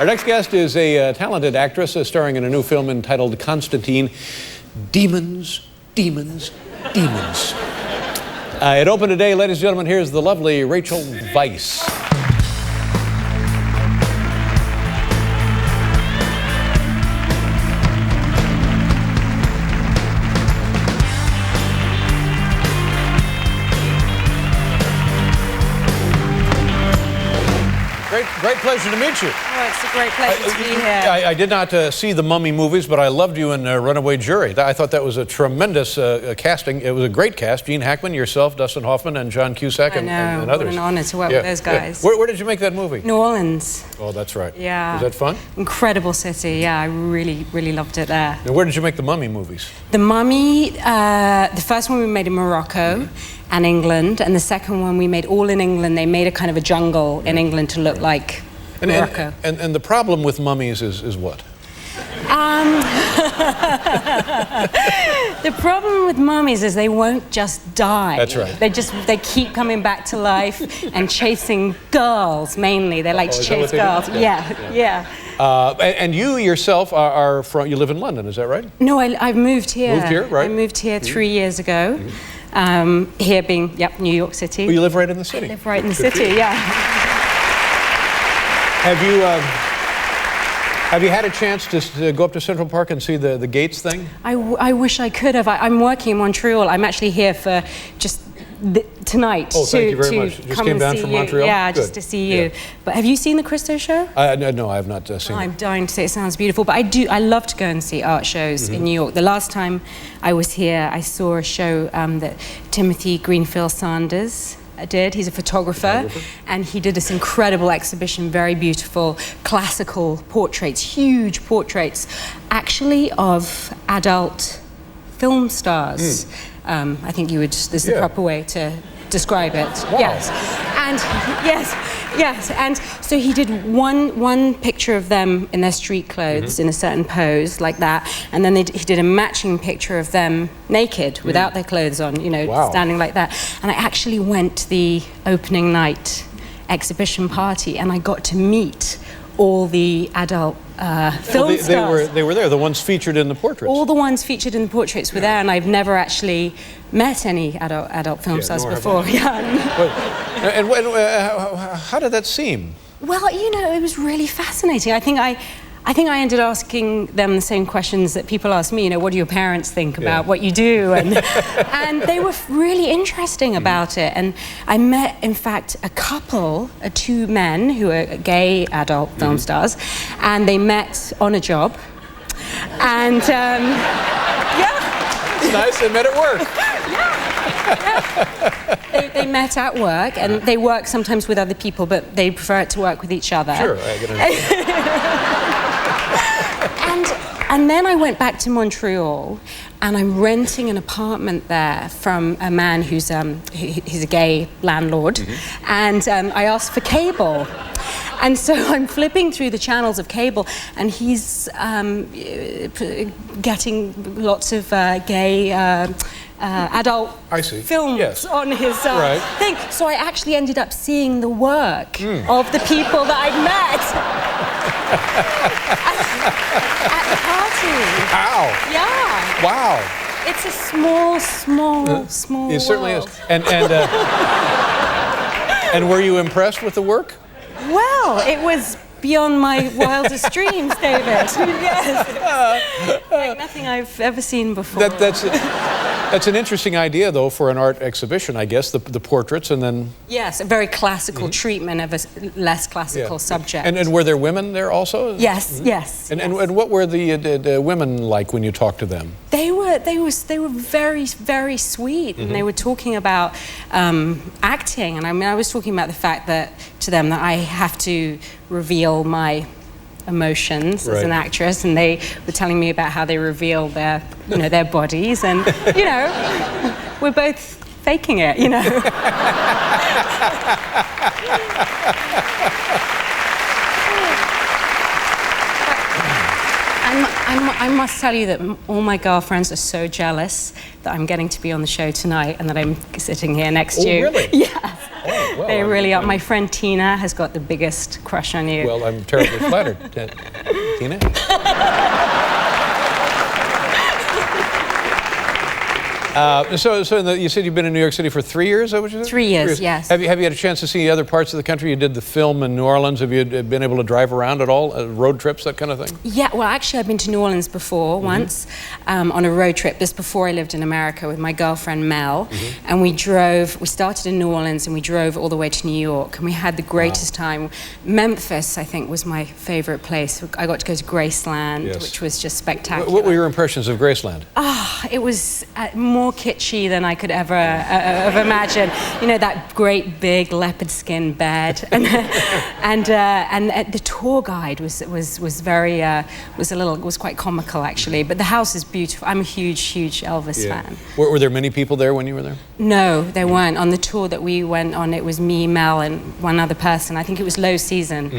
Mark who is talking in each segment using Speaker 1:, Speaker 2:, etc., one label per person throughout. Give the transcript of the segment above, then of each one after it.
Speaker 1: Our next guest is a talented actress starring in a new film entitled Constantine. Demons, demons, demons. It opened today, ladies and gentlemen. Here's the lovely Rachel Weisz. Great pleasure to meet you.
Speaker 2: Oh, it's a great pleasure to be here.
Speaker 1: I did not see the Mummy movies, but I loved you in Runaway Jury. I thought that was a tremendous casting. It was a great cast. Gene Hackman, yourself, Dustin Hoffman, and John Cusack, and others.
Speaker 2: What an honor to work with those guys.
Speaker 1: Where did you make that movie?
Speaker 2: New Orleans.
Speaker 1: Oh, that's right.
Speaker 2: Yeah.
Speaker 1: Was that fun?
Speaker 2: Incredible city. Yeah, I really, really loved it there.
Speaker 1: Now, where did you make the Mummy movies?
Speaker 2: The Mummy, the first one we made in Morocco and England, and the second one we made all in England. They made a kind of a jungle in England to look like Morocco.
Speaker 1: And the problem with mummies is what?
Speaker 2: The problem with mummies is they won't just die.
Speaker 1: That's right.
Speaker 2: They keep coming back to life and chasing girls mainly. They like to chase girls. Yeah.
Speaker 1: And you yourself are from, you live in London, is that right?
Speaker 2: No, I've moved here.
Speaker 1: Moved here, right?
Speaker 2: I moved here 3 years ago. Here being, New York City.
Speaker 1: Well, you live right in the city.
Speaker 2: I live right in the city, yeah.
Speaker 1: Have you had a chance to go up to Central Park and see the Gates thing?
Speaker 2: I wish I could have. I'm working in Montreal. I'm actually here for just tonight.
Speaker 1: Oh, thank you very much. Just came down from Montreal?
Speaker 2: Yeah,
Speaker 1: Good.
Speaker 2: just to see you. Yeah. But have you seen the Christo show?
Speaker 1: No, I have not seen it.
Speaker 2: I'm dying to say it sounds beautiful, but I love to go and see art shows in New York. The last time I was here, I saw a show that Timothy Greenfield Sanders did. He's a photographer, and he did this incredible exhibition, very beautiful classical portraits, huge portraits, actually of adult film stars. I think this is the proper way to describe it.
Speaker 1: Wow.
Speaker 2: Yes, and yes, and so he did one picture of them in their street clothes in a certain pose like that, and then he did a matching picture of them naked without their clothes on, standing like that. And I actually went to the opening night exhibition party, and I got to meet all the adult film stars.
Speaker 1: They were there, the ones featured in the portraits.
Speaker 2: All the ones featured in the portraits were there, and I've never actually met any adult film stars before.
Speaker 1: And how did that seem?
Speaker 2: Well, it was really fascinating. I think I ended asking them the same questions that people ask me. What do your parents think about what you do? And they were really interesting about it. And I met, in fact, a couple, two men who are gay adult film stars, and they met on a job. And
Speaker 1: it's nice. They met at work.
Speaker 2: They met at work, and they work sometimes with other people, but they prefer to work with each other.
Speaker 1: Sure, I can understand.
Speaker 2: And then I went back to Montreal, and I'm renting an apartment there from a man who's he's a gay landlord, and I asked for cable. And so I'm flipping through the channels of cable, and he's getting lots of gay adult films on his thing. So I actually ended up seeing the work of the people that I'd met at the party.
Speaker 1: Wow.
Speaker 2: Yeah.
Speaker 1: Wow.
Speaker 2: It's a small
Speaker 1: It certainly
Speaker 2: world.
Speaker 1: is. And were you impressed with the work?
Speaker 2: Well, it was beyond my wildest dreams, David. Yes. Like nothing I've ever seen before.
Speaker 1: That's an interesting idea, though, for an art exhibition, I guess, the portraits, and then...
Speaker 2: Yes, a very classical treatment of a less classical subject.
Speaker 1: And were there women there also?
Speaker 2: Yes, yes.
Speaker 1: And what were the women like when you talked to them?
Speaker 2: They were very, very sweet, and they were talking about acting, and I was talking about the fact to them that I have to reveal my emotions as an actress, and they were telling me about how they reveal their bodies, and we're both faking it, I must tell you that all my girlfriends are so jealous that I'm getting to be on the show tonight and that I'm sitting here next to you.
Speaker 1: Oh, really?
Speaker 2: Yes.
Speaker 1: Oh, well,
Speaker 2: They really are. My friend Tina has got the biggest crush on you.
Speaker 1: Well, I'm terribly flattered. Tina? You said you've been in New York City for 3 years, is that what you said?
Speaker 2: 3 years, yes.
Speaker 1: Have you had a chance to see other parts of the country? You did the film in New Orleans. Have you been able to drive around at all? Road trips, that kind of thing?
Speaker 2: Yeah, well, actually, I've been to New Orleans before, once, on a road trip, just before I lived in America with my girlfriend Mel. And we started in New Orleans and we drove all the way to New York, and we had the greatest time. Memphis, I think, was my favorite place. I got to go to Graceland, which was just spectacular.
Speaker 1: What were your impressions of Graceland?
Speaker 2: It was more kitschy than I could ever have imagined. You know, that great big leopard skin bed, and the tour guide was quite comical actually. But the house is beautiful. I'm a huge Elvis fan.
Speaker 1: Were there many people there when you were there?
Speaker 2: No, there weren't. On the tour that we went on, it was me, Mel, and one other person. I think it was low season.
Speaker 1: Low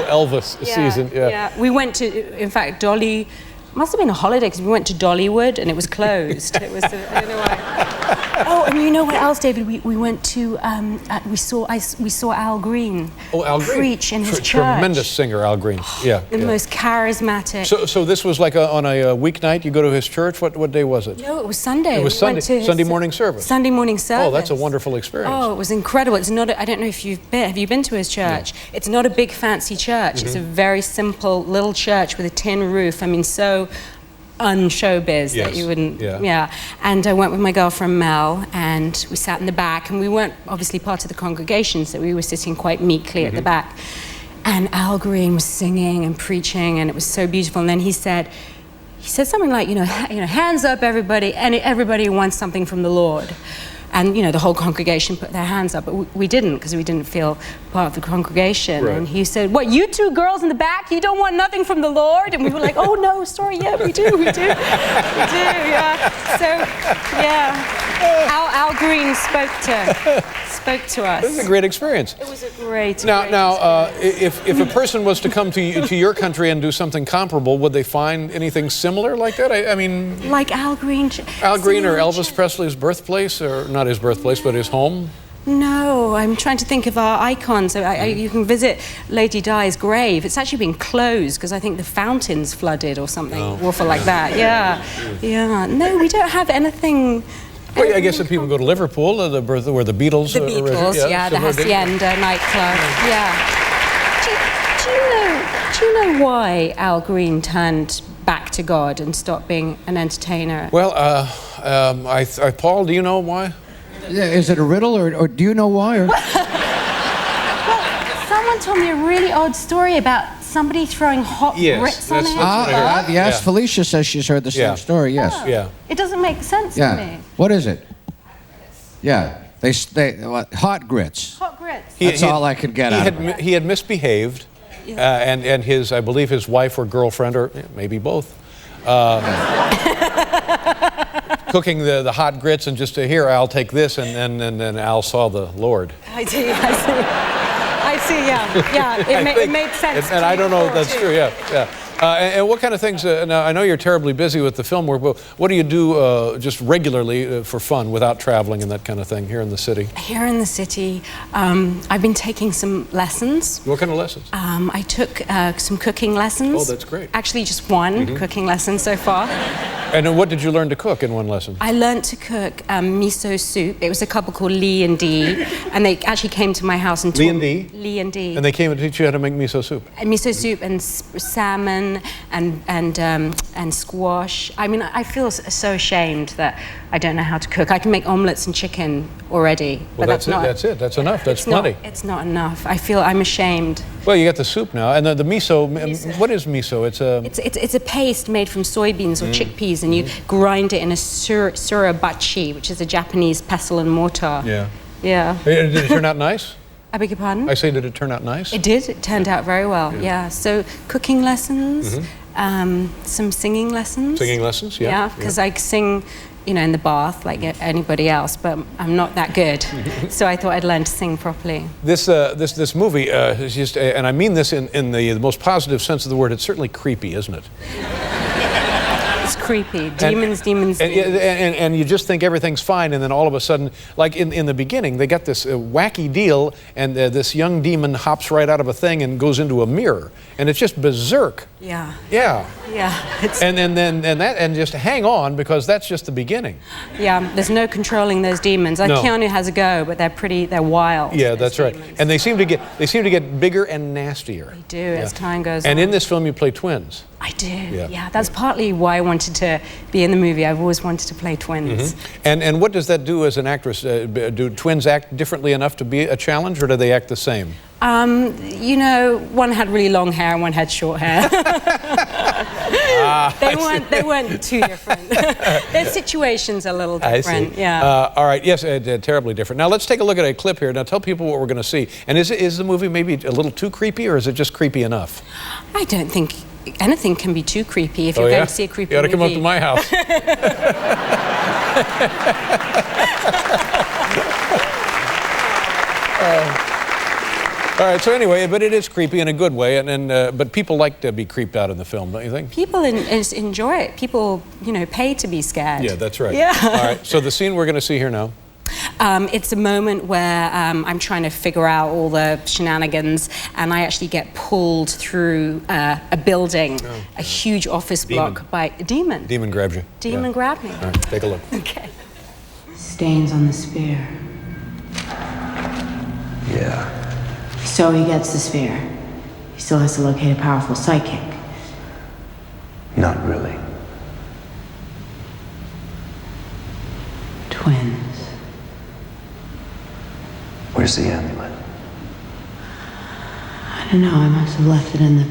Speaker 1: Elvis season. Yeah.
Speaker 2: We went to, in fact, Dolly. Must have been a holiday because we went to Dollywood and it was closed. It was, I don't know why. Oh, and you know what else, David? We went to, we saw Al Green.
Speaker 1: Oh, Al Green.
Speaker 2: Preach in his church.
Speaker 1: Tremendous singer, Al Green.
Speaker 2: The most charismatic.
Speaker 1: So this was like on a weeknight. You go to his church. What day was it?
Speaker 2: No, it was Sunday.
Speaker 1: It was Sunday. Sunday morning service.
Speaker 2: Sunday morning service.
Speaker 1: Oh, that's a wonderful experience.
Speaker 2: Oh, it was incredible. It's not. I don't know if have you been to his church? No. It's not a big fancy church. It's a very simple little church with a tin roof. I mean, so un-showbiz that you wouldn't. And I went with my girlfriend Mel, and we sat in the back, and we weren't obviously part of the congregation, so we were sitting quite meekly at the back. And Al Green was singing and preaching, and it was so beautiful. And then he said something like, hands up, everybody, and everybody who wants something from the Lord. And, the whole congregation put their hands up, but we didn't, because we didn't feel part of the congregation.
Speaker 1: Right.
Speaker 2: And he said, what, you two girls in the back, you don't want nothing from the Lord? And we were like, oh, no, sorry, yeah, we do. We do, yeah. So, yeah, Al Green spoke to us.
Speaker 1: This is a great experience.
Speaker 2: It was a great
Speaker 1: experience. If a person was to come to your country and do something comparable, would they find anything similar like that? I mean...
Speaker 2: Like Al Green.
Speaker 1: Al Green or Elvis Presley's birthplace, or not his birthplace, but his home?
Speaker 2: No, I'm trying to think of our icons. You can visit Lady Di's grave. It's actually been closed because I think the fountains flooded or something awful like that. Yeah. No, we don't have anything...
Speaker 1: Well, I guess if people go to Liverpool, where the Beatles...
Speaker 2: The Beatles, the Hacienda nightclub, Do you know why Al Green turned back to God and stopped being an entertainer?
Speaker 1: Well, Paul, do you know why?
Speaker 3: Yeah, is it a riddle, or do you know why? Or?
Speaker 2: Well, someone told me a really odd story about somebody throwing hot grits on it.
Speaker 3: Yes, Felicia says she's heard the same story, yes.
Speaker 2: Yeah. It doesn't make sense to me.
Speaker 3: What is it? Yeah, they hot grits.
Speaker 2: Hot grits.
Speaker 3: That's all I could get out of it.
Speaker 1: He had misbehaved, and I believe his wife or girlfriend, or maybe both, cooking the hot grits, and just to hear, I'll take this, and then Al saw the Lord.
Speaker 2: I see, it made sense.
Speaker 1: And I don't know if that's true, and what kind of things, now I know you're terribly busy with the film work, but what do you do just regularly for fun without traveling and that kind of thing here in the city?
Speaker 2: Here in the city, I've been taking some lessons.
Speaker 1: What kind of lessons?
Speaker 2: I took some cooking lessons.
Speaker 1: Oh, that's great.
Speaker 2: Actually, just one cooking lesson so far.
Speaker 1: And then what did you learn to cook in one lesson?
Speaker 2: I learned to cook miso soup. It was a couple called Lee and Dee, and they actually came to my house and taught
Speaker 1: Lee and Dee?
Speaker 2: Lee and Dee.
Speaker 1: And they came to teach you how to make miso soup?
Speaker 2: Miso soup and salmon and squash. I mean, I feel so ashamed that I don't know how to cook. I can make omelets and chicken already,
Speaker 1: but
Speaker 2: that's not.
Speaker 1: That's it. That's enough. That's plenty.
Speaker 2: It's not enough. I feel I'm ashamed.
Speaker 1: Well, you got the soup now, and the miso. What is miso?
Speaker 2: It's a paste made from soybeans or chickpeas, and you grind it in a surabachi, which is a Japanese pestle and mortar. Yeah.
Speaker 1: Did it turn out nice?
Speaker 2: I beg your pardon?
Speaker 1: I say, did it turn out nice?
Speaker 2: It did. It turned out very well. Yeah. So cooking lessons, some singing lessons.
Speaker 1: Singing lessons, yeah.
Speaker 2: Yeah, because I sing you know, in the bath like anybody else, but I'm not that good. So I thought I'd learn to sing properly.
Speaker 1: This movie is just, and I mean this in the most positive sense of the word, it's certainly creepy, isn't it?
Speaker 2: It's creepy. Demons.
Speaker 1: And you just think everything's fine, and then all of a sudden, like in the beginning, they got this wacky deal, and this young demon hops right out of a thing and goes into a mirror, and it's just berserk.
Speaker 2: Yeah.
Speaker 1: Yeah.
Speaker 2: Yeah.
Speaker 1: And just hang on, because that's just the beginning.
Speaker 2: Yeah. There's no controlling those demons. Like,
Speaker 1: no.
Speaker 2: Keanu has a go, but they're wild.
Speaker 1: Yeah, that's right.
Speaker 2: Demons.
Speaker 1: And they seem to get bigger and nastier.
Speaker 2: They do as time goes on.
Speaker 1: And in this film, you play twins.
Speaker 2: I do. Yeah. That's partly why I wanted to be in the movie. I've always wanted to play twins.
Speaker 1: And what does that do as an actress? Do twins act differently enough to be a challenge, or do they act the same?
Speaker 2: You know, one had really long hair and one had short hair. They weren't too different. Their situations are a little different.
Speaker 1: I see.
Speaker 2: Yeah.
Speaker 1: All right. Yes, terribly different. Now let's take a look at a clip here. Now tell people what we're going to see. And is the movie maybe a little too creepy, or is it just creepy enough?
Speaker 2: I don't think anything can be too creepy if you're going to see a creepy movie.
Speaker 1: You ought to come up to my house. All right, so anyway, but it is creepy in a good way, but people like to be creeped out in the film, don't you think?
Speaker 2: People enjoy it. People, you know, pay to be scared.
Speaker 1: Yeah, that's right.
Speaker 2: Yeah.
Speaker 1: All right, so the scene we're going to see here now.
Speaker 2: It's a moment where I'm trying to figure out all the shenanigans, and I actually get pulled through a building, a huge office block by a demon.
Speaker 1: Demon grabs you.
Speaker 2: Demon grabbed me.
Speaker 1: All right, take a look.
Speaker 2: Okay.
Speaker 4: Stains on the spear.
Speaker 5: Yeah.
Speaker 4: So he gets the spear. He still has to locate a powerful psychic.
Speaker 5: Not really.
Speaker 4: Twins.
Speaker 5: Where's the amulet?
Speaker 4: I don't know, I must have left it in the...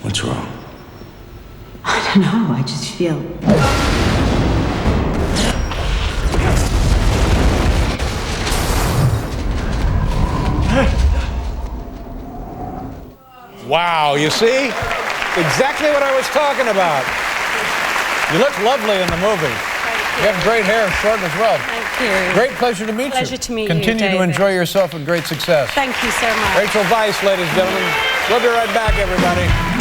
Speaker 5: What's wrong?
Speaker 4: I don't know, I just feel...
Speaker 1: Wow, you see? Exactly what I was talking about. You look lovely in the movie. You have great hair, short as well.
Speaker 2: Thank you.
Speaker 1: Great pleasure to meet you.
Speaker 2: Pleasure to meet you,
Speaker 1: Continue to
Speaker 2: David.
Speaker 1: enjoy yourself with great success.
Speaker 2: Thank you so much.
Speaker 1: Rachel Weisz, ladies and gentlemen. We'll be right back, everybody.